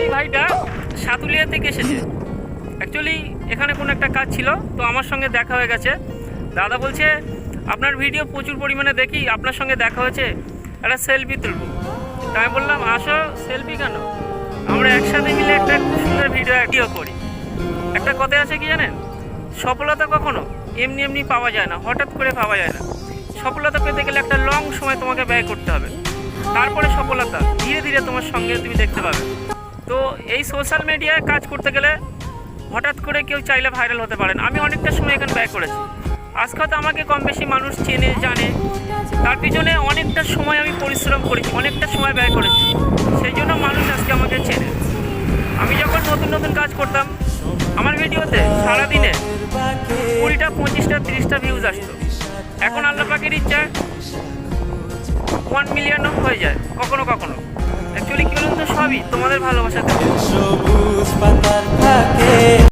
এই ভাইটা সাতুলিয়া থেকে এসেছে। অ্যাকচুয়ালি এখানে কোনো একটা কাজ ছিল, তো আমার সঙ্গে দেখা হয়ে গেছে। দাদা বলছে আপনার ভিডিও প্রচুর পরিমাণে দেখি, আপনার সঙ্গে দেখা হয়েছে, একটা সেলফি তুলব। তাই আমি বললাম আসো, সেলফি কেন, আমরা একসাথে মিলে একটা খুব সুন্দর ভিডিও করি। একটা কথা আছে কি জানেন, সফলতা কখনো এমনি এমনি পাওয়া যায় না, হঠাৎ করে পাওয়া যায় না। সফলতা পেতে গেলে একটা লং সময় তোমাকে ব্যয় করতে হবে, তারপরে সফলতা ধীরে ধীরে তোমার সঙ্গে তুমি দেখতে পাবে। তো এই সোশ্যাল মিডিয়ায় কাজ করতে গেলে হঠাৎ করে কেউ চাইলে ভাইরাল হতে পারেন। আমি অনেকটা সময় এখানে ব্যয় করেছি। আজকে হয়তো আমাকে কম বেশি মানুষ চেনে জানে, তার পিছনে অনেকটা সময় আমি পরিশ্রম করেছি, অনেকটা সময় ব্যয় করেছি, সেই জন্য মানুষ আজকে আমাকে চেনে। আমি যখন নতুন নতুন কাজ করতাম, আমার ভিডিওতে সারাদিনে 20টা 25টা 30টা ভিউজ আসতো। এখন আল্লাহ পাকের ইচ্ছায় 1 মিলিয়নও হয়ে যায় কখনো কখনো। অ্যাকচুয়ালি কি বলুন তো, সবই তোমাদের ভালোবাসা থেকে।